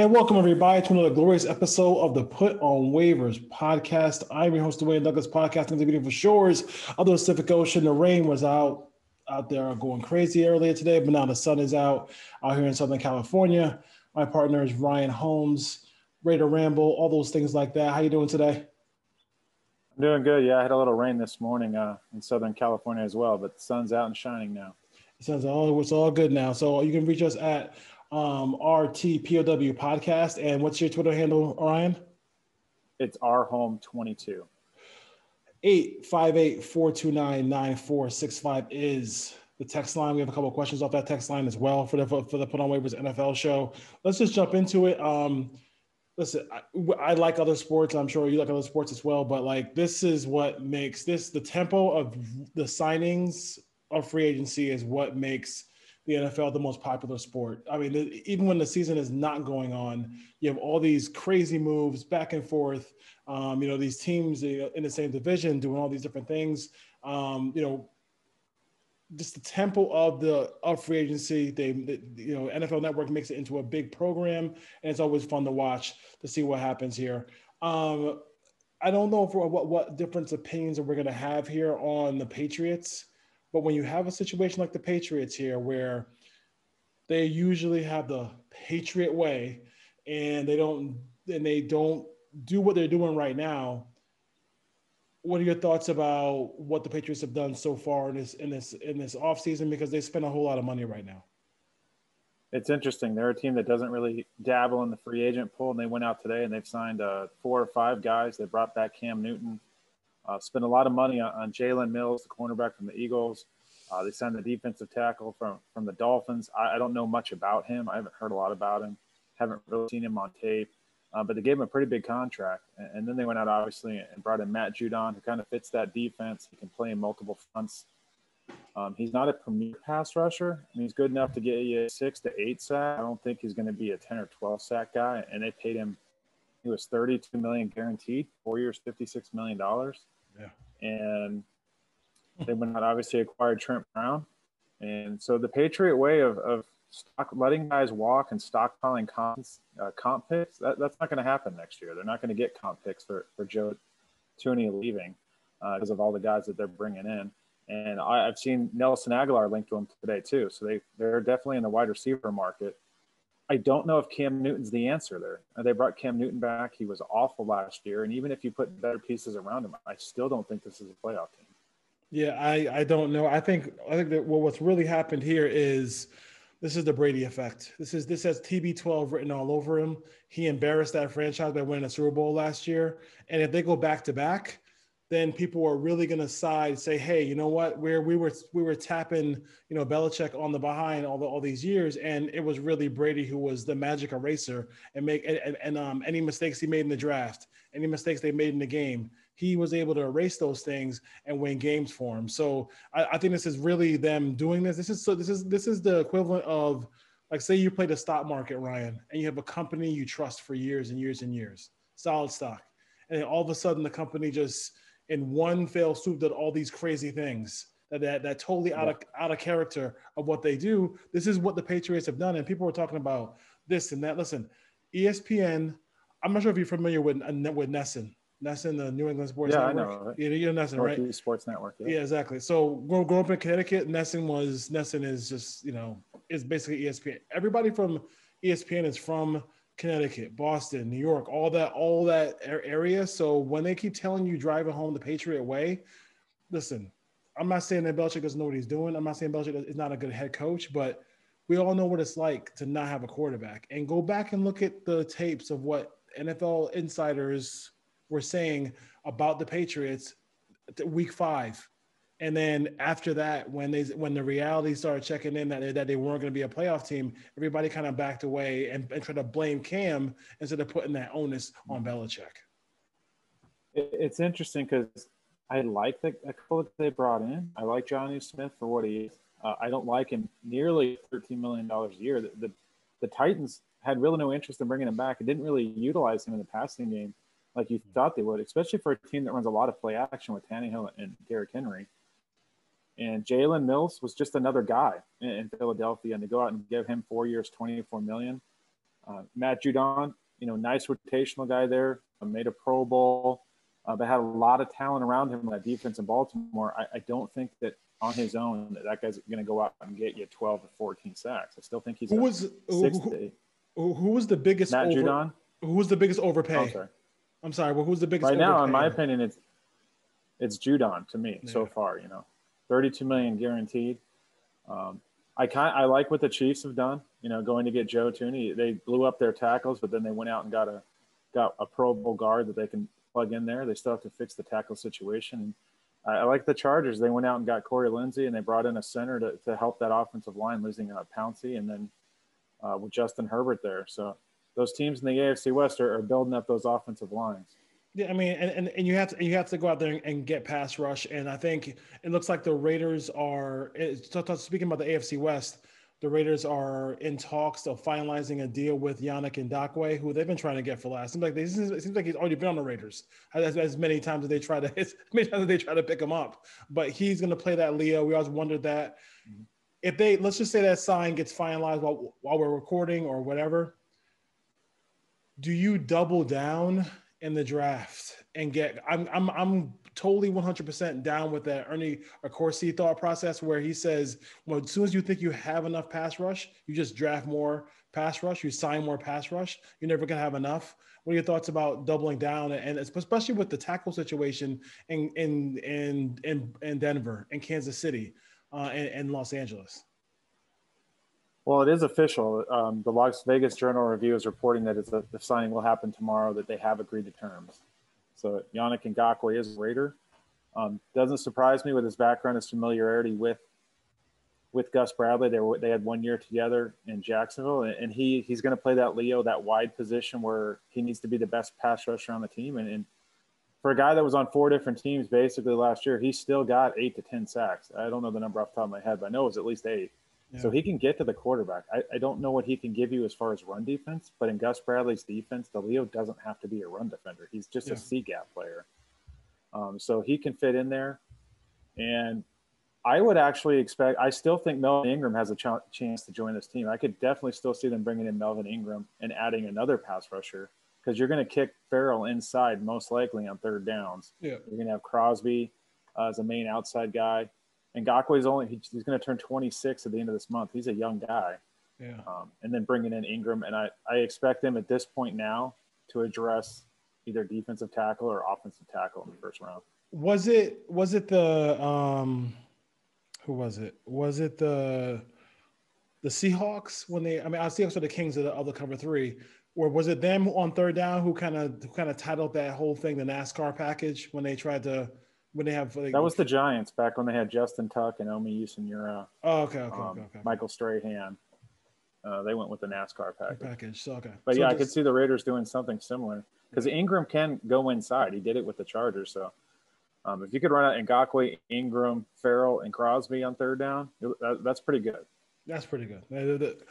And welcome everybody to another glorious episode of the On Waivers Podcast. I'm your host, Dwayne Douglas, podcasting the beautiful shores of the Pacific Ocean. The rain was out there going crazy earlier today, but now the sun is out here in Southern California. My partner is Ryan Holmes, ready to ramble, all those things like that. How you doing today? I'm doing good. Yeah, I had a little rain this morning in Southern California as well, but the sun's out and shining now. It's all good now. So you can reach us at RTPOW podcast. And what's your Twitter handle, Ryan? It's rhome22. 858-429-9465 is the text line. We have a couple of questions off that text line as well for the Put On Waivers NFL show. Let's just jump into it. Listen, I like other sports. I'm sure you like other sports as well, but like this is what makes the tempo of the signings of free agency is what makes the NFL the most popular sport. I mean, even when the season is not going on, you have all these crazy moves back and forth. These teams in the same division doing all these different things. Just the tempo of free agency. NFL Network makes it into a big program, and it's always fun to watch to see what happens here. I don't know what different opinions that we're going to have here on the Patriots. But when you have a situation like the Patriots here, where they usually have the Patriot way, and they don't do what they're doing right now, what are your thoughts about what the Patriots have done so far in this offseason? Because they spend a whole lot of money right now. It's interesting. They're a team that doesn't really dabble in the free agent pool, and they went out today and they've signed 4 or 5 guys. They brought back Cam Newton. Spent a lot of money on Jalen Mills, the cornerback from the Eagles. They signed the defensive tackle from the Dolphins. I don't know much about him. I haven't heard a lot about him. Haven't really seen him on tape. But they gave him a pretty big contract. And then they went out, obviously, and brought in Matt Judon, who kind of fits that defense. He can play in multiple fronts. He's not a premier pass rusher. I mean, he's good enough to get you a 6 to 8 sack. I don't think he's going to be a 10 or 12 sack guy. And they paid him. He was $32 million guaranteed, 4 years, $56 million. Yeah. And they went out, obviously acquired Trent Brown. And so the Patriot way of letting guys walk and stockpiling comp picks, that's not going to happen next year. They're not going to get comp picks for Joe Thuney leaving because of all the guys that they're bringing in. And I've seen Nelson Aguilar linked to him today too. So they're definitely in the wide receiver market. I don't know if Cam Newton's the answer there. They brought Cam Newton back. He was awful last year. And even if you put better pieces around him, I still don't think this is a playoff team. Yeah, I don't know. I think that what's really happened here is this is the Brady effect. This has TB12 written all over him. He embarrassed that franchise by winning a Super Bowl last year. And if they go back to back, then people are really going to say, hey, you know what? We were tapping, Belichick on the behind all these years, and it was really Brady who was the magic eraser and any mistakes he made in the draft, any mistakes they made in the game, he was able to erase those things and win games for him. So I think this is really them doing this. This is the equivalent of, like, say you play the stock market, Ryan, and you have a company you trust for years and years and years, solid stock, and then all of a sudden the company just in one fell swoop did all these crazy things that totally out of character of what they do. This is what the Patriots have done, and people were talking about this and that. Listen, ESPN. I'm not sure if you're familiar with NESN, the New England Sports Network. Yeah, I know. You're NESN, right? Northeast Sports Network. Yeah, exactly. So growing up in Connecticut, NESN is just is basically ESPN. Everybody from ESPN is from Connecticut, Boston, New York, all that area. So when they keep telling you driving home the Patriot way, listen, I'm not saying that Belichick doesn't know what he's doing. I'm not saying Belichick is not a good head coach, but we all know what it's like to not have a quarterback. And go back and look at the tapes of what NFL insiders were saying about the Patriots week 5. And then after that, when the reality started checking in that they weren't going to be a playoff team, everybody kind of backed away and tried to blame Cam instead of putting that onus on Belichick. It's interesting because I like a couple that they brought in. I like Johnny Smith for what he is. I don't like him nearly $13 million a year. The Titans had really no interest in bringing him back. It didn't really utilize him in the passing game like you thought they would, especially for a team that runs a lot of play action with Tannehill and Derrick Henry. And Jalen Mills was just another guy in Philadelphia, and to go out and give him 4 years, $24 million. Matt Judon, nice rotational guy there, made a Pro Bowl. They had a lot of talent around him in that defense in Baltimore. I don't think that on his own that guy's going to go out and get you 12 to 14 sacks. I still think he's who was the biggest Matt Judon? Who was the biggest overpay? Sorry. I'm sorry. Well, who's the biggest right overpay? Now? In my opinion, it's Judon to me so far. $32 million guaranteed. I like what the Chiefs have done. Going to get Joe Thuney. They blew up their tackles, but then they went out and got a Pro Bowl guard that they can plug in there. They still have to fix the tackle situation. And I like the Chargers. They went out and got Corey Lindsey, and they brought in a center to help that offensive line, losing Pouncey, and then with Justin Herbert there. So those teams in the AFC West are building up those offensive lines. Yeah, I mean, and you have to go out there and get pass rush, and I think it looks like the Raiders are. Speaking about the AFC West, the Raiders are in talks of finalizing a deal with Yannick Ngakoue, who they've been trying to get for last. It seems like he's already been on the Raiders as many times as they try to pick him up. But he's going to play that Leo. We always wondered that if let's just say that sign gets finalized while we're recording or whatever. Do you double down in the draft and get? I'm totally 100% down with that Ernie Accorsi thought process where he says, well, as soon as you think you have enough pass rush, you just draft more pass rush, you sign more pass rush. You're never going to have enough. What are your thoughts about doubling down, and especially with the tackle situation in Denver and Kansas City and Los Angeles? Well, it is official. The Las Vegas Journal-Review is reporting that the signing will happen tomorrow, that they have agreed to terms. So Yannick Ngakoue is a Raider. Doesn't surprise me with his background, his familiarity with Gus Bradley. They had 1 year together in Jacksonville, and he's going to play that Leo, that wide position where he needs to be the best pass rusher on the team. And for a guy that was on 4 different teams basically last year, he still got 8 to 10 sacks. I don't know the number off the top of my head, but I know it was at least 8. Yeah. So he can get to the quarterback. I don't know what he can give you as far as run defense, but in Gus Bradley's defense, the Leo doesn't have to be a run defender. He's just a C-gap player. So he can fit in there. And I would actually expect – I still think Melvin Ingram has a chance to join this team. I could definitely still see them bringing in Melvin Ingram and adding another pass rusher because you're going to kick Farrell inside most likely on third downs. Yeah. You're going to have Crosby as a main outside guy. And Ngakoue's he's going to turn 26 at the end of this month. He's a young guy. Yeah. And then bringing in Ingram. And I expect them at this point now to address either defensive tackle or offensive tackle in the first round. Was it the who was it? Was it the Seahawks when Seahawks are the kings of the cover 3, or was it them on third down who kind of titled that whole thing the NASCAR package when they tried to that was the Giants back when they had Justin Tuck and Omi Usenura. Oh, okay. Michael Strahan. They went with the NASCAR package. So, okay. But I could see the Raiders doing something similar because Ingram can go inside. He did it with the Chargers. So if you could run out Ngakoue, Ingram, Farrell, and Crosby on third down, that's pretty good. That's pretty good.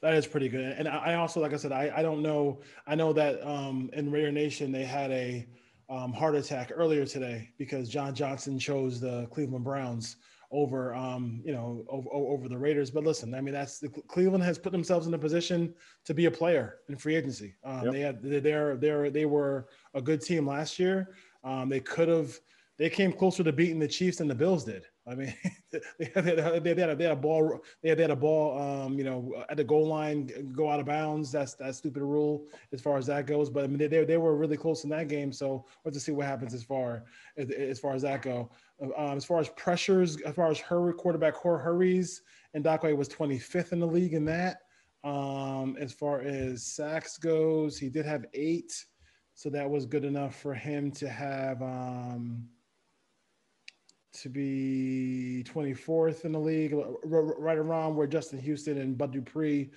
That is pretty good. And I also, like I said, I don't know. I know that in Raider Nation they had a heart attack earlier today because John Johnson chose the Cleveland Browns over over the Raiders. But listen, Cleveland has put themselves in a position to be a player in free agency. Yep. They were a good team last year. They came closer to beating the Chiefs than the Bills did. I mean, they had a ball at the goal line, go out of bounds. That's that stupid rule as far as that goes. But I mean, they were really close in that game. So we'll have to see what happens as far as that go. As far as pressures, as far as quarterback hurries, Ngakoue was 25th in the league in that. As far as sacks goes, he did have 8, so that was good enough for him to have. To be 24th in the league, right around where Justin Houston and Bud Dupree,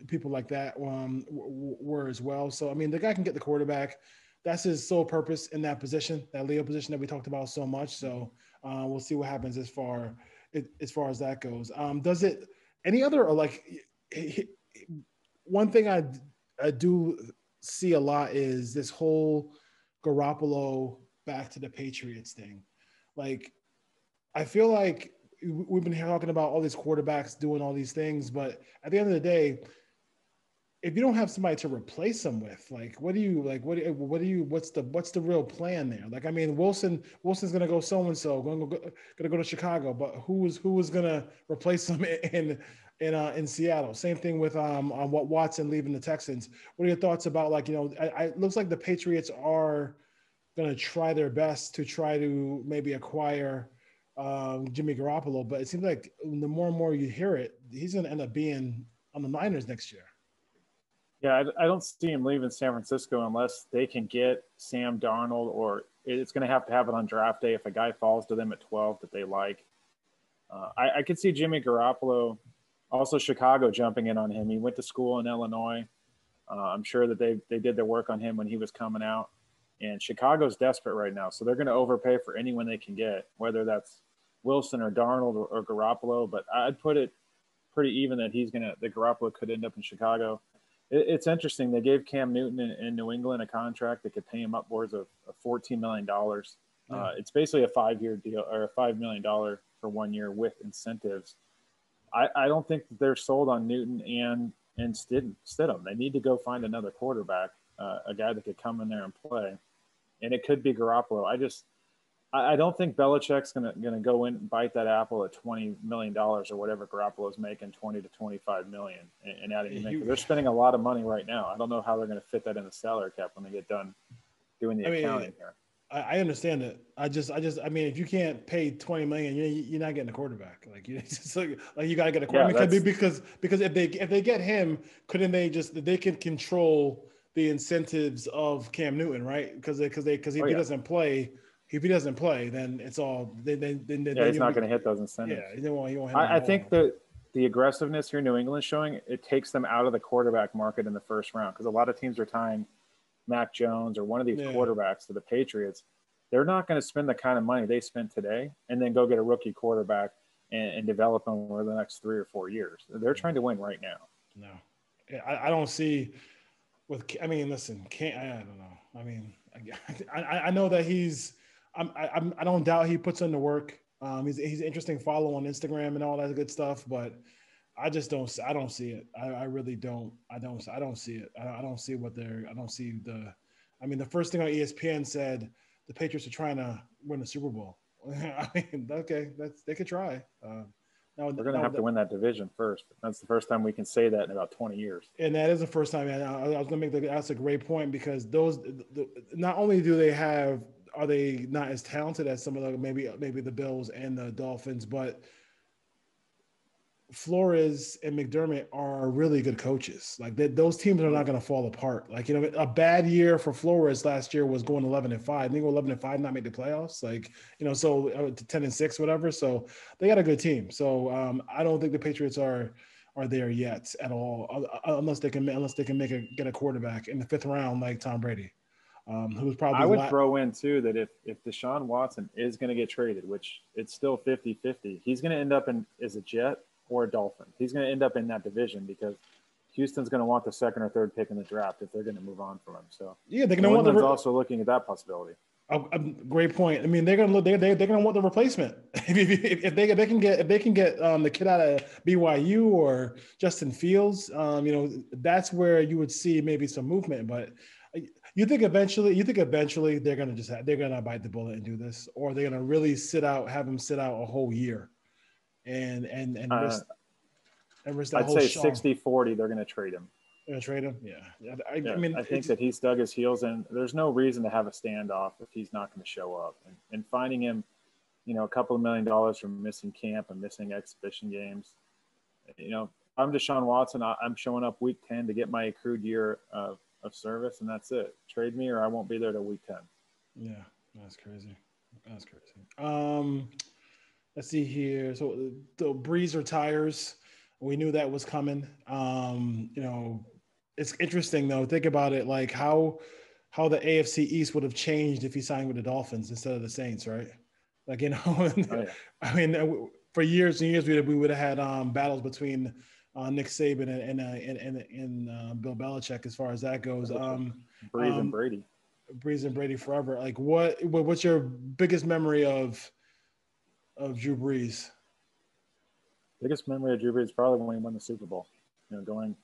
people like that were as well. So, I mean, the guy can get the quarterback. That's his sole purpose in that position, that Leo position that we talked about so much. So we'll see what happens as far as that goes. Does it any other or one thing I do see a lot is this whole Garoppolo back to the Patriots thing. I feel like we've been talking about all these quarterbacks doing all these things, but at the end of the day, if you don't have somebody to replace him with, like, what's the real plan there? Like, I mean, Wilson's gonna go so and so, gonna go to Chicago, but who is gonna replace him in Seattle? Same thing with on what Watson leaving the Texans. What are your thoughts about, like, it looks like the Patriots are gonna try their best to try to maybe acquire Jimmy Garoppolo, but it seems like the more and more you hear it, he's gonna end up being on the Niners next year. Yeah, I don't see him leaving San Francisco unless they can get Sam Darnold, or it's going to have it on draft day if a guy falls to them at 12 that they like. I could see Jimmy Garoppolo, also Chicago, jumping in on him. He went to school in Illinois. I'm sure that they did their work on him when he was coming out. And Chicago's desperate right now, so they're going to overpay for anyone they can get, whether that's Wilson or Darnold or Garoppolo. But I'd put it pretty even that Garoppolo could end up in Chicago. It's interesting. They gave Cam Newton in New England a contract that could pay him upwards of $14 million. It's basically a 5-year deal, or $5 million for 1 year with incentives. I don't think they're sold on Newton and Stidham. They need to go find another quarterback, a guy that could come in there and play. And it could be Garoppolo. I don't think Belichick's gonna go in and bite that apple at $20 million or whatever Garoppolo's making, 20 to 25 million, and adding him in, because they're spending a lot of money right now. I don't know how they're going to fit that in the salary cap when they get done doing the accounting here. I understand it. I mean, if you can't pay $20 million, you're not getting a quarterback. Like, it's like you got to get a quarterback. Because if they get him, couldn't they can control the incentives of Cam Newton, right? Because if he doesn't play. If he doesn't play, then it's all. Then he's not going to hit those incentives. Yeah, he won't hit I think that the aggressiveness here New England's showing, it takes them out of the quarterback market in the first round, because a lot of teams are tying Mac Jones or one of these quarterbacks to the Patriots. They're not going to spend the kind of money they spent today and then go get a rookie quarterback and develop them over the next 3 or 4 years. They're trying to win right now. No, I don't see. I don't know. I mean, I know that he's. I don't doubt he puts in the work. He's an interesting follow on Instagram and all that good stuff, but I don't see it. I really don't. I don't see it. I don't see the first thing on ESPN said the Patriots are trying to win the Super Bowl. I mean, okay, they could try. They're going to have to win that division first. That's the first time we can say that in about 20 years. And that is the first time. I was going to make that's a great point, because not only are they not as talented as some of the maybe the Bills and the Dolphins, but Flores and McDermott are really good coaches. Like, those teams are not going to fall apart. Like, a bad year for Flores last year was going 11-5. I think 11-5 not make the playoffs. Like, so 10-6, whatever. So they got a good team. So I don't think the Patriots are there yet at all, unless they can get a quarterback in the 5th round like Tom Brady. Who's probably I would throw in too that if Deshaun Watson is going to get traded, which it's still 50-50, he's going to end up as a Jet or a Dolphin. He's going to end up in that division, because Houston's going to want the 2nd or 3rd pick in the draft if they're going to move on from him. So yeah, they're going to want also looking at that possibility. Great point. I mean, they're going to want the replacement. if they can get the kid out of BYU or Justin Fields, that's where you would see maybe some movement, but. You think eventually they're gonna bite the bullet and do this, or they're gonna really have him sit out a whole year, and risk that whole. I'd say 60-40. They're gonna trade him. They're gonna trade him. Yeah. I mean, I think that he's dug his heels in. There's no reason to have a standoff if he's not going to show up, and finding him, a couple of $1 million from missing camp and missing exhibition games. I'm Deshaun Watson. I'm showing up week 10 to get my accrued year of service, and that's it. Trade me, or I won't be there till week 10. Yeah, that's crazy. Let's see here. So the Breeze retires. We knew that was coming. It's interesting though. Think about it, like how the AFC East would have changed if he signed with the Dolphins instead of the Saints, right? Like, I mean, for years and years we would have had battles between Nick Saban and Bill Belichick as far as that goes. Breeze and Brady. Breeze and Brady forever. Like, what's your biggest memory of Drew Brees? Biggest memory of Drew Brees is probably when he won the Super Bowl. Going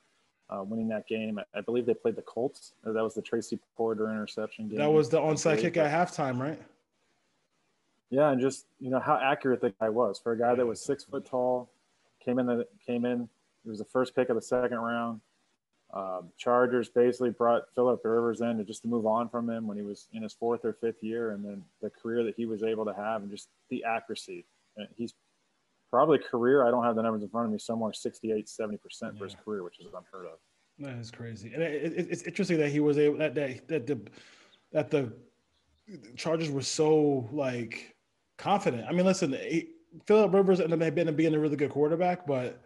winning that game. I believe they played the Colts. That was the Tracy Porter interception game. That was the onside kick at halftime, right? Yeah, and just how accurate the guy was for a guy that was 6 foot tall. Came in. It was the first pick of the second round. Chargers basically brought Phillip Rivers in to move on from him when he was in his 4th or 5th year, and then the career that he was able to have and just the accuracy. And he's probably career. I don't have the numbers in front of me. Somewhere 68-70% for his career, which is unheard of. That is crazy, and it's interesting that he was able that the Chargers were so like confident. I mean, listen, Phillip Rivers ended up being a really good quarterback, but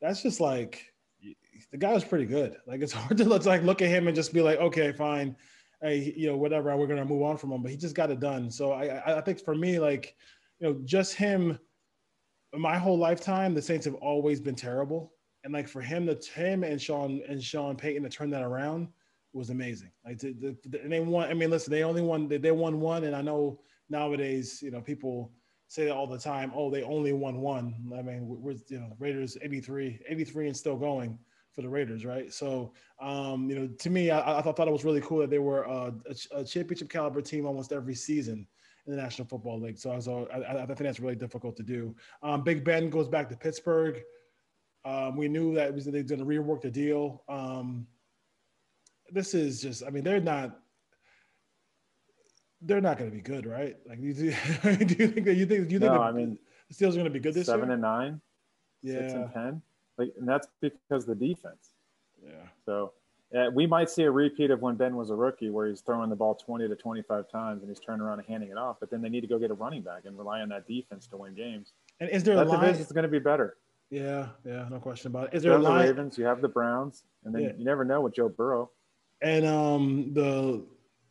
that's just like the guy was pretty good. Like it's hard to look at him and just be like, okay, fine, hey, whatever, we're gonna move on from him. But he just got it done. So I think for me, like, just him. My whole lifetime, the Saints have always been terrible, and like for him and Sean Payton to turn that around was amazing. Like and they won. I mean, listen, they won one, and I know nowadays, people say that all the time. Oh, they only won one. I mean, we're Raiders 83 and still going for the Raiders, right? So, to me, I thought it was really cool that they were a championship caliber team almost every season in the National Football League. So I think that's really difficult to do. Big Ben goes back to Pittsburgh. We knew that they're going to rework the deal. This is just, I mean, they're not going to be good, right? Like, do you think I mean, the Steelers are going to be good this year? 7-9, 6-10, like, and that's because of the defense. Yeah. So we might see a repeat of when Ben was a rookie, where he's throwing the ball 20 to 25 times and he's turning around and handing it off. But then they need to go get a running back and rely on that defense to win games. And is there a line? Division is going to be better. Yeah, no question about it. Is there a line? You have the Ravens, you have the Browns, and then you never know with Joe Burrow. And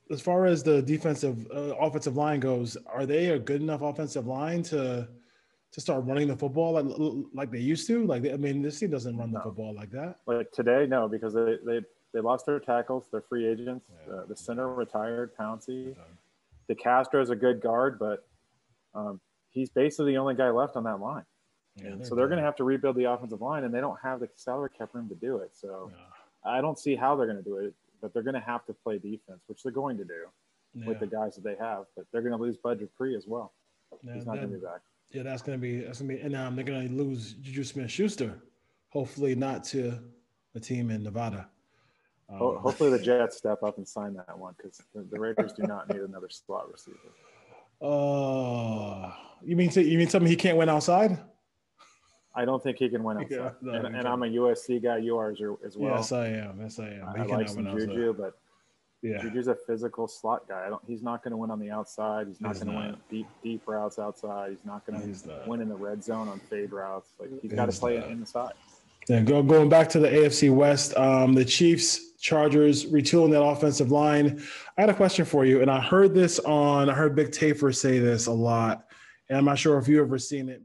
as far as the offensive line goes, are they a good enough offensive line to start running the football like they used to? Like, this team doesn't run the football like that. Like today, no, because they lost their tackles, their free agents. Yeah. The center retired, Pouncey. DeCastro is a good guard, but he's basically the only guy left on that line. Yeah, so they're going to have to rebuild the offensive line, and they don't have the salary cap room to do it. So I don't see how they're going to do it, but they're going to have to play defense, which they're going to do with the guys that they have. But they're going to lose Bud Dupree as well. He's not going to be back. Yeah, that's going to be, and they're going to lose Juju Smith-Schuster. Hopefully not to a team in Nevada. Hopefully the Jets step up and sign that one, because the Raiders do not need another slot receiver. You mean something he can't win outside? I don't think he can win outside. And I'm a USC guy. You are as well. Yes, I am. I like some Juju, but Juju's a physical slot guy. He's not going to win on the outside. He's not going to win deep routes outside. He's not going to win in the red zone on fade routes. Like, he's got to play inside. Yeah, going back to the AFC West, the Chiefs, Chargers retooling that offensive line. I had a question for you, and I heard Big Tafer say this a lot, and I'm not sure if you ever seen it.